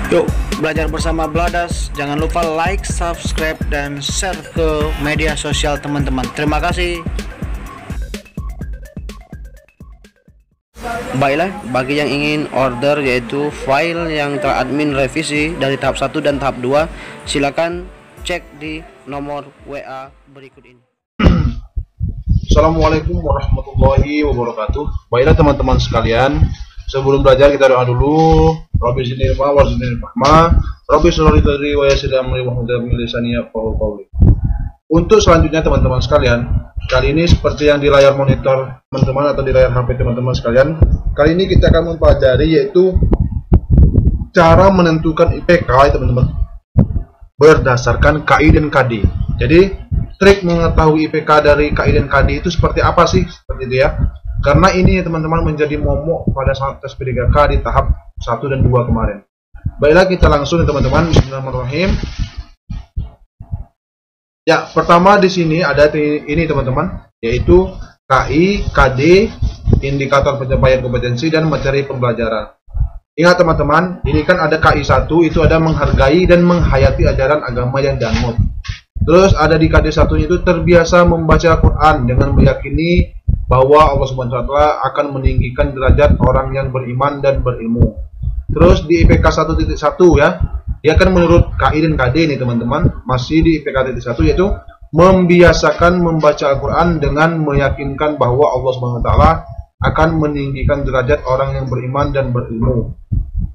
Yuk belajar bersama Bladas. Jangan lupa like, subscribe, dan share ke media sosial teman-teman. Terima kasih. Baiklah, bagi yang ingin order yaitu file yang telah admin revisi dari tahap 1 dan tahap 2, silakan cek di nomor WA berikut ini. Assalamualaikum warahmatullahi wabarakatuh. Baiklah teman-teman sekalian, sebelum belajar kita doa dulu. Rabbi zidni ilma warzuqni fahma. Rabbi shrah li sadri wa yassir li amri wahlul 'uqdatam min lisani yafqahu qawli. Untuk selanjutnya teman-teman sekalian, kali ini seperti yang di layar monitor teman-teman atau di layar HP teman-teman sekalian, kali ini kita akan mempelajari yaitu cara menentukan IPK teman-teman berdasarkan KI dan KD. Jadi trik mengetahui IPK dari KI dan KD itu seperti apa sih? Seperti itu ya. Karena ini teman-teman menjadi momok pada saat tes P3K di tahap 1 dan 2 kemarin. Baiklah kita langsung teman-teman. Bismillahirrahmanirrahim. Ya, pertama di sini ada ini teman-teman, yaitu KI, KD, indikator pencapaian kompetensi dan materi pembelajaran. Ingat teman-teman, ini kan ada KI 1 itu ada menghargai dan menghayati ajaran agama yang dianut. Terus ada di KD 1 itu terbiasa membaca Quran dengan meyakini bahwa Allah SWT akan meninggikan derajat orang yang beriman dan berilmu. Terus di IPK 1.1 ya, dia kan menurut KI dan KD ini teman-teman, masih di IPK 1.1 yaitu membiasakan membaca Al-Quran dengan meyakinkan bahwa Allah SWT akan meninggikan derajat orang yang beriman dan berilmu.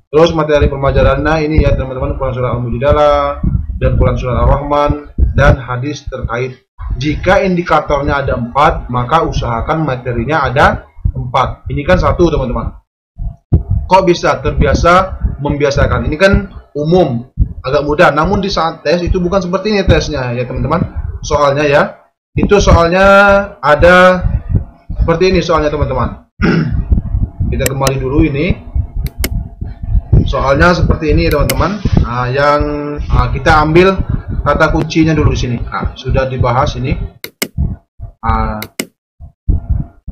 Terus materi pembelajarannya ini ya teman-teman, Quran surah Al-Mujadalah dan Quran surah Ar-Rahman dan hadis terkait. Jika indikatornya ada 4, maka usahakan materinya ada 4. Ini kan 1 teman-teman. Kok bisa terbiasa membiasakan? Ini kan umum, agak mudah. Namun di saat tes itu bukan seperti ini tesnya ya teman-teman. Soalnya ya, itu soalnya ada seperti ini soalnya teman-teman. Kita kembali dulu ini. Soalnya seperti ini teman-teman. Nah, yang kita ambil kata kuncinya dulu di sini. Sudah dibahas ini.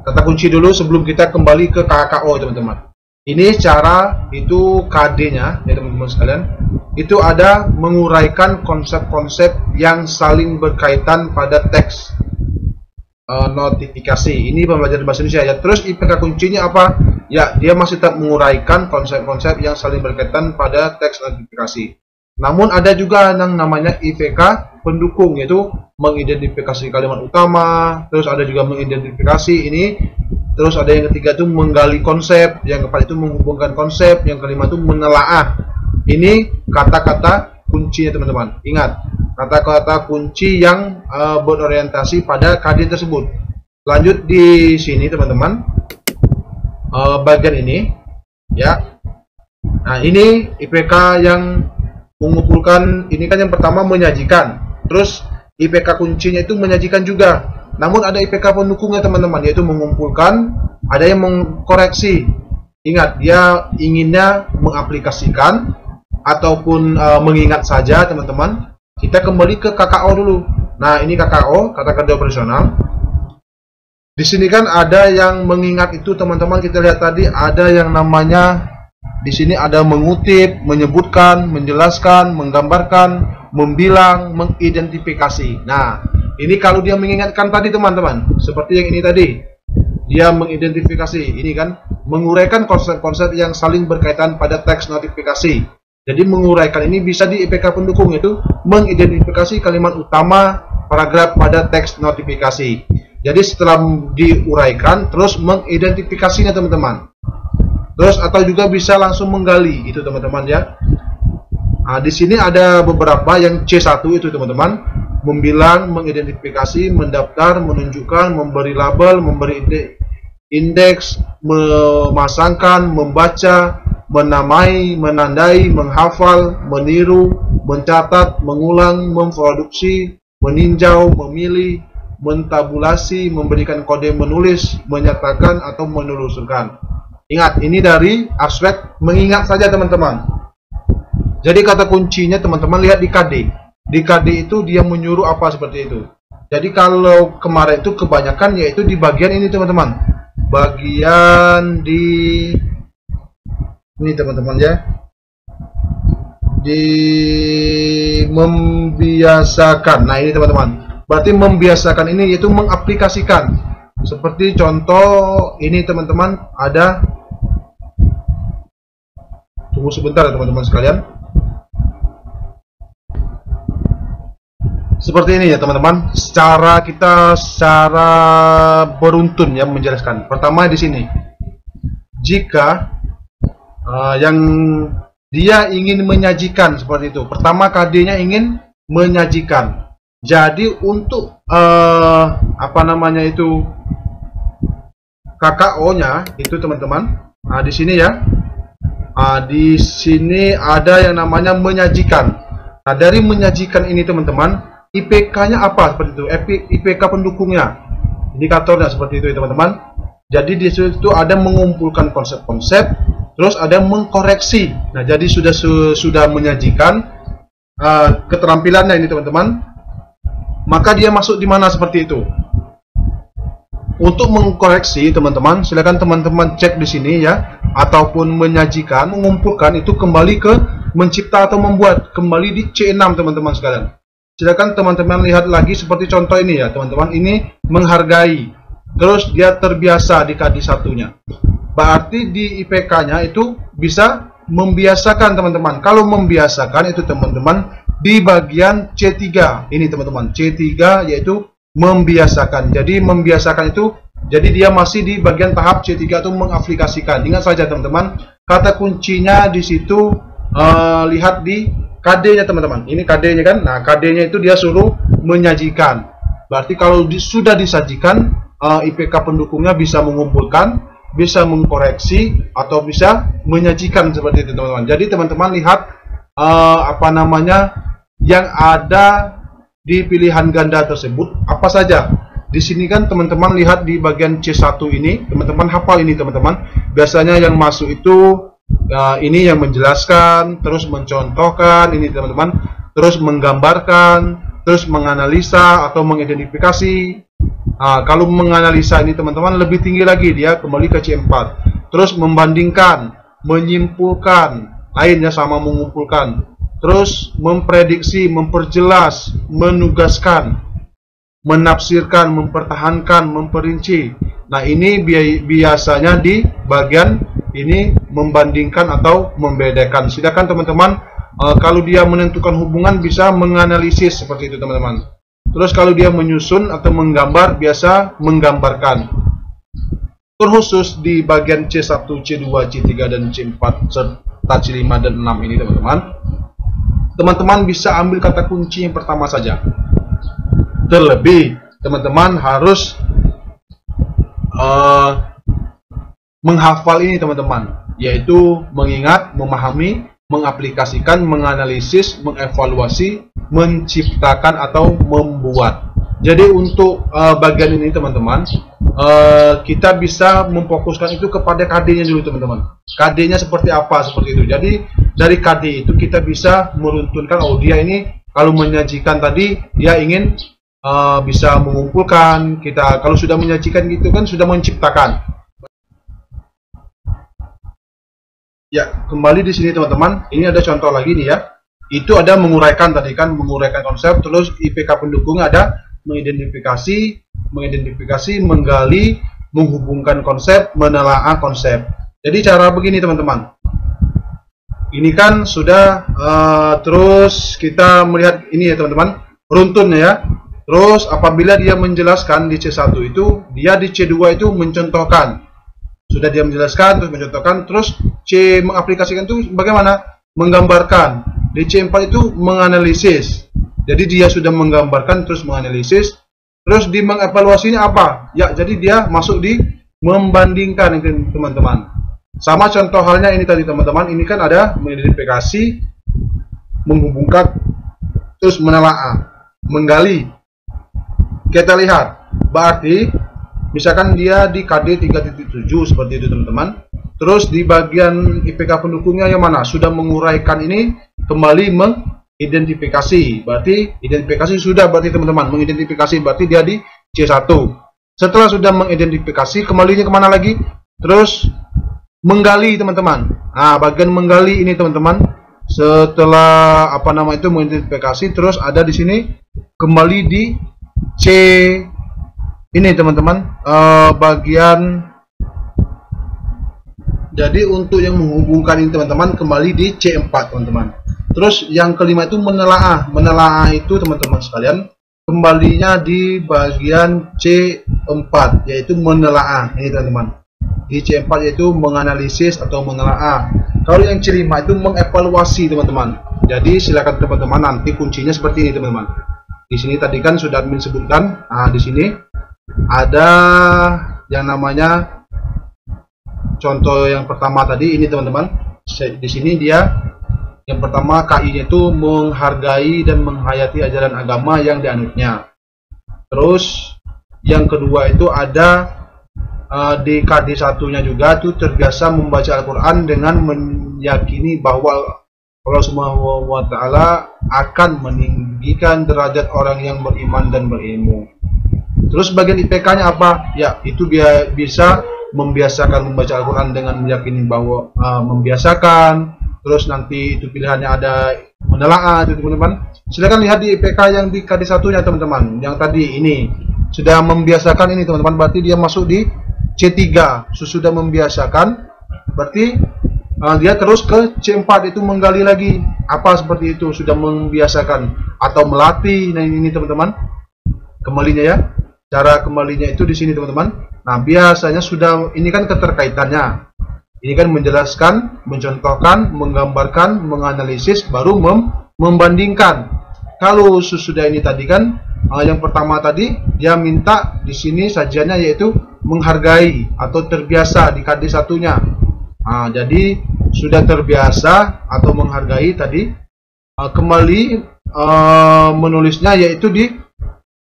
Kata kunci dulu sebelum kita kembali ke KKO teman-teman. Ini cara itu KD-nya ya teman-teman sekalian. Itu ada menguraikan konsep-konsep yang saling berkaitan pada teks notifikasi. Ini pembelajaran bahasa Indonesia ya. Terus IPK kuncinya apa? Ya, dia masih tetap menguraikan konsep-konsep yang saling berkaitan pada teks notifikasi. Namun ada juga yang namanya IPK pendukung, yaitu mengidentifikasi kalimat utama. Terus ada juga mengidentifikasi ini. Terus ada yang ketiga itu menggali konsep. Yang keempat itu menghubungkan konsep. Yang kelima itu menelaah. Ini kata-kata kuncinya teman-teman. Ingat, kata-kata kunci yang berorientasi pada KD tersebut. Lanjut di sini teman-teman, bagian ini ya. Nah, ini IPK yang mengumpulkan. Ini kan yang pertama menyajikan. Terus IPK kuncinya itu menyajikan juga. Namun ada IPK pendukungnya teman-teman, yaitu mengumpulkan. Ada yang mengkoreksi. Ingat, dia inginnya mengaplikasikan ataupun mengingat saja teman-teman. Kita kembali ke KKO dulu. Nah, ini KKO, kata kerja operasional. Di sini kan ada yang mengingat itu teman-teman. Kita lihat tadi ada yang namanya di sini ada mengutip, menyebutkan, menjelaskan, menggambarkan, membilang, mengidentifikasi. Nah, ini kalau dia mengingatkan tadi teman-teman, seperti yang ini tadi. Dia mengidentifikasi, ini kan menguraikan konsep-konsep yang saling berkaitan pada teks notifikasi. Jadi menguraikan ini bisa di IPK pendukung, yaitu mengidentifikasi kalimat utama paragraf pada teks notifikasi. Jadi setelah diuraikan, terus mengidentifikasinya teman-teman. Terus atau juga bisa langsung menggali gitu teman-teman ya. Nah, di sini ada beberapa yang C1 itu teman-teman, membilang, mengidentifikasi, mendaftar, menunjukkan, memberi label, memberi indeks, memasangkan, membaca, menamai, menandai, menghafal, meniru, mencatat, mengulang, memproduksi, meninjau, memilih, mentabulasi, memberikan kode menulis, menyatakan atau menelusurkan. Ingat, ini dari aspek mengingat saja teman-teman. Jadi kata kuncinya teman-teman lihat di KD. Di KD itu dia menyuruh apa seperti itu. Jadi kalau kemarin itu kebanyakan yaitu di bagian ini teman-teman. Bagian di ini teman-teman ya. membiasakan. Nah ini teman-teman, berarti membiasakan ini yaitu mengaplikasikan. Seperti contoh ini teman-teman, ada, tunggu sebentar ya teman-teman sekalian. Seperti ini ya teman-teman, secara beruntun ya menjelaskan. Pertama di sini, jika yang dia ingin menyajikan seperti itu. Pertama KD-nya ingin menyajikan. Jadi untuk apa namanya itu KKO-nya itu teman-teman. Nah di sini ya, di sini ada yang namanya menyajikan. Nah dari menyajikan ini teman-teman, IPK-nya apa seperti itu? IPK pendukungnya, indikatornya seperti itu ya teman-teman. Jadi di situ ada mengumpulkan konsep-konsep, terus ada mengkoreksi. Nah jadi sudah menyajikan keterampilannya ini teman-teman. Maka dia masuk di mana seperti itu? Untuk mengkoreksi teman-teman, silakan teman-teman cek di sini ya, ataupun menyajikan, mengumpulkan itu kembali ke mencipta atau membuat, kembali di C6 teman-teman sekalian. Silakan teman-teman lihat lagi seperti contoh ini ya teman-teman. Ini menghargai, terus dia terbiasa di KD satunya. Berarti di IPK-nya itu bisa membiasakan teman-teman. Kalau membiasakan itu teman-teman di bagian C3 ini teman-teman, C3 yaitu membiasakan. Jadi membiasakan itu, jadi dia masih di bagian tahap C3 atau mengaplikasikan. Ingat saja teman-teman, kata kuncinya di situ lihat di KD-nya teman-teman. Ini KD-nya kan. Nah KD-nya itu dia suruh menyajikan. Berarti kalau sudah disajikan, IPK pendukungnya bisa mengumpulkan, bisa mengkoreksi, atau bisa menyajikan seperti itu teman-teman. Jadi teman-teman lihat apa namanya yang ada di pilihan ganda tersebut apa saja. Di sini kan teman-teman lihat di bagian C1 ini, teman-teman hafal ini teman-teman. Biasanya yang masuk itu ini yang menjelaskan, terus mencontohkan ini teman-teman, terus menggambarkan, terus menganalisa atau mengidentifikasi. Kalau menganalisa ini teman-teman lebih tinggi lagi, dia kembali ke C4. Terus membandingkan, menyimpulkan, lainnya sama mengumpulkan. Terus memprediksi, memperjelas, menugaskan, menafsirkan, mempertahankan, memperinci. Nah ini biasanya di bagian ini membandingkan atau membedakan. Silakan teman-teman, kalau dia menentukan hubungan bisa menganalisis seperti itu teman-teman. Terus kalau dia menyusun atau menggambar biasa menggambarkan. Terkhusus di bagian C1, C2, C3 dan C4 serta C5 dan 6 ini teman-teman. Teman-teman bisa ambil kata kunci yang pertama saja. Terlebih teman-teman harus menghafal ini teman-teman, yaitu mengingat, memahami, mengaplikasikan, menganalisis, mengevaluasi, menciptakan atau membuat. Jadi untuk bagian ini teman-teman, kita bisa memfokuskan itu kepada KD-nya dulu teman-teman. KD-nya seperti apa, seperti itu. Jadi dari KD itu kita bisa meruntunkan, oh dia ini kalau menyajikan tadi dia ingin bisa mengumpulkan. Kita kalau sudah menyajikan gitu kan sudah menciptakan. Ya, kembali di sini teman-teman. Ini ada contoh lagi nih ya. Itu ada menguraikan tadi kan, menguraikan konsep. Terus IPK pendukung ada mengidentifikasi, menggali, menghubungkan konsep, menelaah konsep. Jadi cara begini teman-teman. Ini kan sudah terus kita melihat ini ya teman-teman, runtun ya. Terus apabila dia menjelaskan di C1 itu, dia di C2 itu mencontohkan. Sudah dia menjelaskan, terus mencontohkan, terus C mengaplikasikan itu bagaimana? Menggambarkan. Di C4 itu menganalisis. Jadi dia sudah menggambarkan, terus menganalisis. Terus di mengevaluasinya apa? Ya, jadi dia masuk di membandingkan teman-teman. Sama contoh halnya ini tadi teman-teman. Ini kan ada mengidentifikasi, menghubungkan, terus menelaah, menggali. Kita lihat, berarti misalkan dia di KD 3.7 seperti itu teman-teman. Terus di bagian IPK pendukungnya yang mana? Sudah menguraikan ini, kembali mengidentifikasi. Berarti identifikasi sudah berarti teman-teman. Mengidentifikasi berarti dia di C1. Setelah sudah mengidentifikasi, kembalinya kemana lagi? Terus menggali teman-teman. Nah bagian menggali ini teman-teman, Setelah mengidentifikasi, terus ada di sini kembali di C ini teman-teman, bagian. Jadi untuk yang menghubungkan ini teman-teman kembali di C4 teman-teman. Terus yang kelima itu menelaah. Menelaah itu teman-teman sekalian kembalinya di bagian C4, yaitu menelaah. Ini teman-teman, di C4 yaitu menganalisis atau menelaah. Kalau yang C5 itu mengevaluasi teman-teman. Jadi silakan teman-teman, nanti kuncinya seperti ini teman-teman. Di sini tadi kan sudah admin sebutkan. Nah, di sini ada yang namanya contoh yang pertama tadi ini teman-teman. Di sini dia yang pertama KI-nya itu menghargai dan menghayati ajaran agama yang dianutnya. Terus yang kedua itu ada di KD1-nya juga tuh terbiasa membaca Al-Quran dengan meyakini bahwa Allah Subhanahu wa Ta'ala akan meninggikan derajat orang yang beriman dan berilmu. Terus bagian IPK-nya apa? Ya, itu dia bisa membiasakan membaca Al-Quran dengan meyakini bahwa membiasakan. Terus nanti itu pilihannya ada menelaah itu teman-teman. Silakan lihat di IPK yang di KD1-nya teman-teman. Yang tadi ini sudah membiasakan ini teman-teman, berarti dia masuk di C3. Sesudah membiasakan berarti dia terus ke C4 itu menggali lagi. Apa seperti itu? Sudah membiasakan atau melatih. Nah ini teman-teman kembalinya ya. Cara kembalinya itu di sini teman-teman. Nah biasanya sudah ini kan keterkaitannya. Ini kan menjelaskan, mencontohkan, menggambarkan, menganalisis, baru membandingkan. Kalau sesudah ini tadi kan yang pertama tadi dia minta di sini sajiannya yaitu menghargai atau terbiasa di KD1-nya. Nah, jadi sudah terbiasa atau menghargai tadi kembali menulisnya yaitu di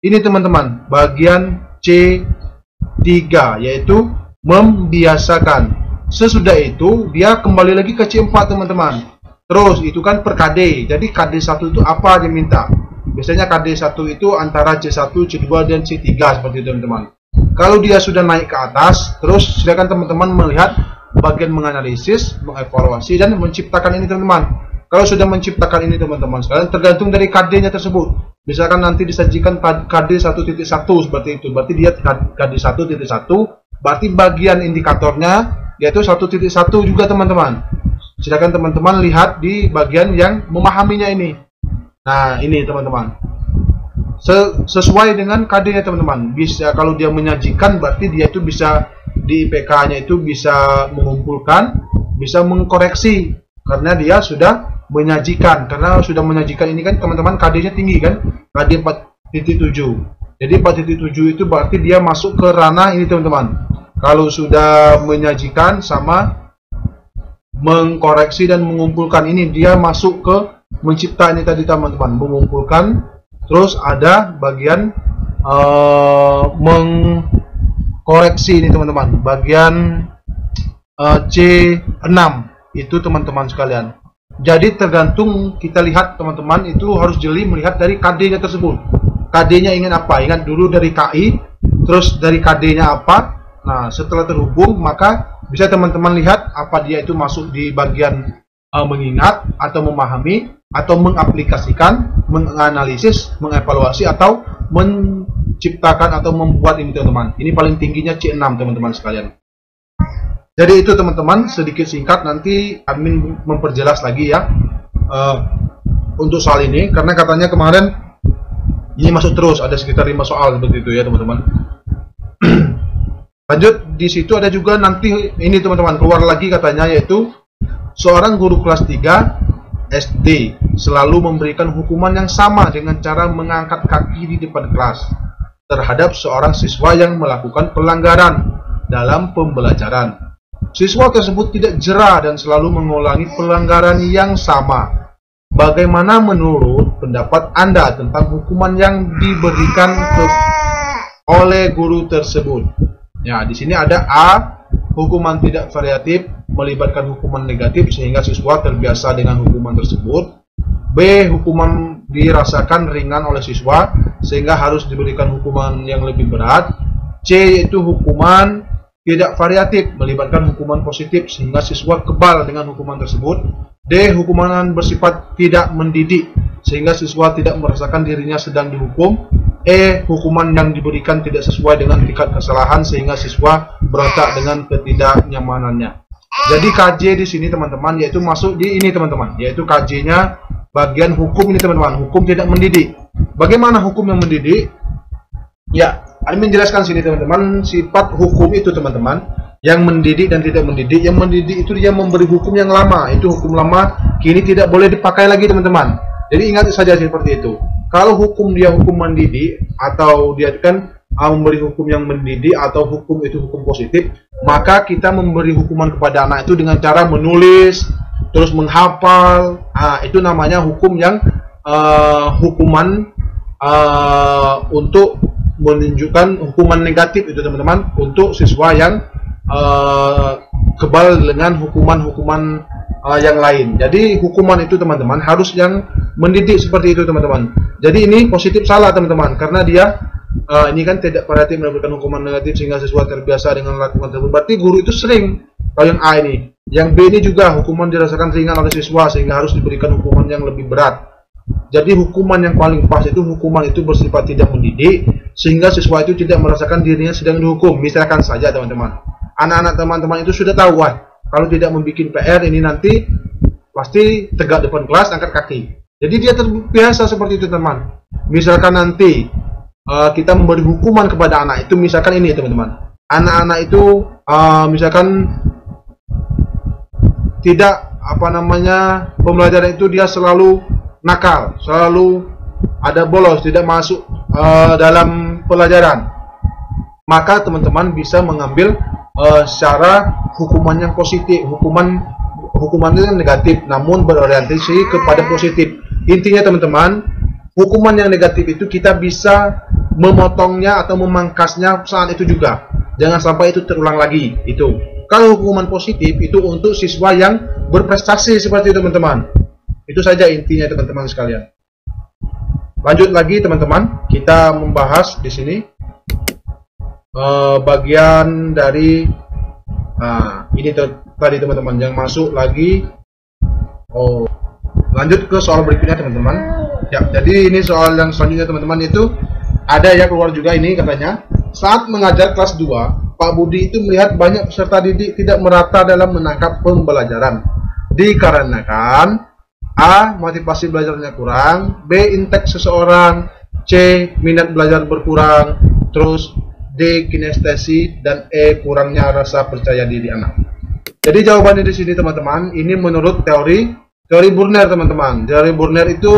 ini teman-teman, bagian C3 yaitu membiasakan. Sesudah itu dia kembali lagi ke C4 teman-teman. Terus itu kan per KD. Jadi KD1 itu apa dia minta? Biasanya KD1 itu antara C1, C2 dan C3 seperti itu teman-teman. Kalau dia sudah naik ke atas, terus silakan teman-teman melihat bagian menganalisis, mengevaluasi dan menciptakan ini teman-teman. Kalau sudah menciptakan ini teman-teman sekalian, tergantung dari KD-nya tersebut. Misalkan nanti disajikan KD 1.1 seperti itu, berarti dia KD 1.1, berarti bagian indikatornya yaitu 1.1 juga teman-teman. Silakan teman-teman lihat di bagian yang memahaminya ini. Nah ini teman-teman, sesuai dengan KD-nya teman-teman. Bisa kalau dia menyajikan berarti dia itu bisa di IPK-nya itu bisa mengumpulkan, bisa mengkoreksi karena dia sudah menyajikan. Karena sudah menyajikan ini kan teman-teman KD-nya tinggi kan, KD 4.7. Jadi 4.7 itu berarti dia masuk ke ranah ini teman-teman. Kalau sudah menyajikan sama mengkoreksi dan mengumpulkan ini dia masuk ke mencipta ini tadi teman-teman, mengumpulkan. Terus ada bagian mengkoreksi ini teman-teman, bagian C6 itu teman-teman sekalian. Jadi tergantung kita lihat teman-teman itu harus jeli melihat dari KD-nya tersebut. KD-nya ingin apa? Ingat dulu dari KI, terus dari KD-nya apa. Nah setelah terhubung maka bisa teman-teman lihat apa dia itu masuk di bagian mengingat atau memahami atau mengaplikasikan, menganalisis, mengevaluasi atau menciptakan atau membuat ini teman-teman. Ini paling tingginya C6 teman-teman sekalian. Jadi itu teman-teman sedikit singkat, nanti admin memperjelas lagi ya untuk soal ini karena katanya kemarin ini masuk terus ada sekitar 5 soal seperti itu ya teman-teman. Lanjut di situ ada juga nanti ini teman-teman keluar lagi katanya yaitu seorang guru kelas 3 SD selalu memberikan hukuman yang sama dengan cara mengangkat kaki di depan kelas terhadap seorang siswa yang melakukan pelanggaran dalam pembelajaran. Siswa tersebut tidak jera dan selalu mengulangi pelanggaran yang sama. Bagaimana menurut pendapat Anda tentang hukuman yang diberikan oleh guru tersebut? Ya, di sini ada A, hukuman tidak variatif melibatkan hukuman negatif sehingga siswa terbiasa dengan hukuman tersebut. B, hukuman dirasakan ringan oleh siswa sehingga harus diberikan hukuman yang lebih berat. C, yaitu hukuman tidak variatif, melibatkan hukuman positif sehingga siswa kebal dengan hukuman tersebut. D. Hukuman bersifat tidak mendidik sehingga siswa tidak merasakan dirinya sedang dihukum. E. Hukuman yang diberikan tidak sesuai dengan tingkat kesalahan sehingga siswa berontak dengan ketidaknyamanannya. Jadi KJ di sini teman-teman yaitu masuk di ini teman-teman, yaitu KJ-nya bagian hukum ini teman-teman, hukum tidak mendidik. Bagaimana hukum yang mendidik? Ya, admin jelaskan sini teman-teman, sifat hukum itu teman-teman, yang mendidik dan tidak mendidik. Yang mendidik itu dia memberi hukum yang lama, itu hukum lama kini tidak boleh dipakai lagi teman-teman. Jadi ingat saja seperti itu. Kalau hukum dia hukum mendidik atau dia kan memberi hukum yang mendidik atau hukum itu hukum positif, maka kita memberi hukuman kepada anak itu dengan cara menulis, terus menghafal. Itu namanya hukum yang hukuman untuk menunjukkan hukuman negatif itu teman-teman, untuk siswa yang kebal dengan hukuman-hukuman yang lain. Jadi hukuman itu teman-teman harus yang mendidik seperti itu teman-teman. Jadi ini positif salah teman-teman, karena dia ini kan tidak variatif memberikan hukuman negatif sehingga siswa terbiasa dengan lakukan tersebut. Berarti guru itu sering. Kalau yang A ini, yang B ini juga hukuman dirasakan ringan oleh siswa sehingga harus diberikan hukuman yang lebih berat. Jadi hukuman yang paling pas itu hukuman itu bersifat tidak mendidik sehingga siswa itu tidak merasakan dirinya sedang dihukum. Misalkan saja teman-teman, anak-anak teman-teman itu sudah tahu, wah kalau tidak membuat PR ini nanti pasti tegak depan kelas angkat kaki. Jadi dia terbiasa seperti itu teman. Misalkan nanti kita memberi hukuman kepada anak itu, misalkan ini teman-teman, anak-anak itu misalkan tidak pembelajaran itu dia selalu nakal, selalu ada bolos, tidak masuk dalam pelajaran, maka teman-teman bisa mengambil secara hukuman yang positif. Hukuman itu negatif namun berorientasi kepada positif. Intinya teman-teman, hukuman yang negatif itu kita bisa memotongnya atau memangkasnya saat itu juga, jangan sampai itu terulang lagi. Itu kalau hukuman positif itu untuk siswa yang berprestasi seperti itu teman-teman. Itu saja intinya teman-teman sekalian. Lanjut lagi teman-teman, kita membahas di sini bagian dari ini tadi teman-teman yang masuk lagi. Lanjut ke soal berikutnya teman-teman. Ya, jadi ini soal yang selanjutnya teman-teman, itu ada ya keluar juga ini katanya. Saat mengajar kelas 2, Pak Budi itu melihat banyak peserta didik tidak merata dalam menangkap pembelajaran. Dikarenakan A. Motivasi belajarnya kurang, B. Intake seseorang, C. Minat belajar berkurang, terus D. Kinestesi, dan E. Kurangnya rasa percaya diri anak. Jadi jawabannya di sini teman-teman, ini menurut teori Burner teman-teman. Teori Burner itu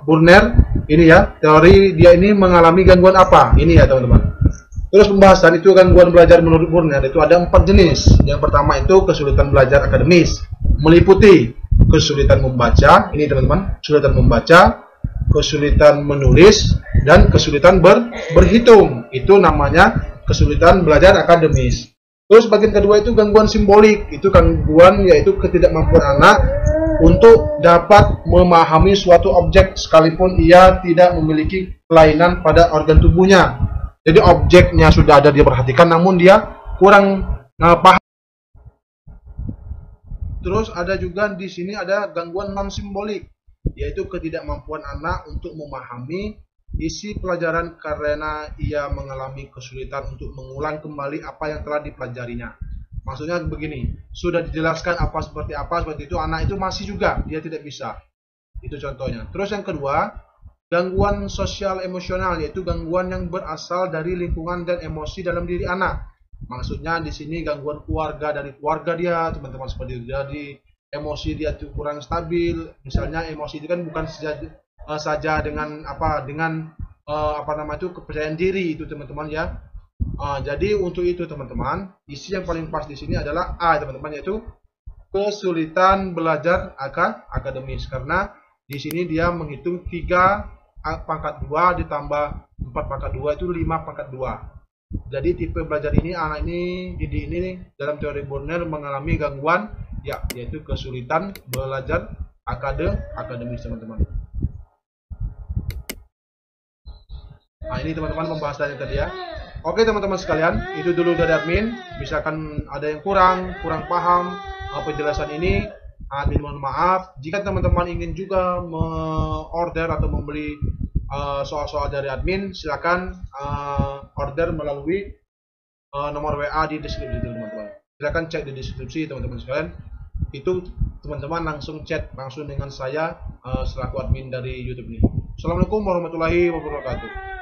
Burner ini ya, teori dia ini mengalami gangguan apa? Ini ya teman-teman. Terus pembahasan itu gangguan belajar menurut Burner itu ada 4 jenis. Yang pertama itu kesulitan belajar akademis, meliputi kesulitan membaca, ini teman-teman, kesulitan membaca, kesulitan menulis, dan kesulitan berhitung. Itu namanya kesulitan belajar akademis. Terus bagian kedua itu gangguan simbolik, itu gangguan yaitu ketidakmampuan anak untuk dapat memahami suatu objek sekalipun ia tidak memiliki kelainan pada organ tubuhnya. Jadi objeknya sudah ada dia perhatikan namun dia kurang paham. Terus ada juga di sini ada gangguan non simbolik, yaitu ketidakmampuan anak untuk memahami isi pelajaran karena ia mengalami kesulitan untuk mengulang kembali apa yang telah dipelajarinya. Maksudnya begini, sudah dijelaskan seperti itu, anak itu masih juga dia tidak bisa. Itu contohnya. Terus yang kedua, gangguan sosial emosional, yaitu gangguan yang berasal dari lingkungan dan emosi dalam diri anak. Maksudnya di sini gangguan keluarga, dari keluarga dia teman-teman seperti itu. Jadi emosi dia itu kurang stabil. Misalnya emosi itu kan bukan saja dengan kepercayaan diri itu teman-teman ya. Jadi untuk itu teman-teman, isi yang paling pas di sini adalah A teman-teman, yaitu kesulitan belajar akademis, karena di sini dia menghitung 3 pangkat 2 ditambah 4 pangkat 2 itu 5 pangkat 2. Jadi tipe belajar ini, anak ini, didik ini dalam teori Burner mengalami gangguan ya, yaitu kesulitan belajar akademis teman-teman. Nah ini teman-teman pembahasannya tadi ya. Oke teman-teman sekalian, itu dulu dari admin. Misalkan ada yang kurang paham penjelasan ini, admin mohon maaf. Jika teman-teman ingin juga order atau membeli soal-soal dari admin, silakan order melalui nomor WA di deskripsi teman-teman. Silakan cek di deskripsi teman-teman sekalian. Itu teman-teman langsung chat langsung dengan saya selaku admin dari YouTube ini. Assalamualaikum warahmatullahi wabarakatuh.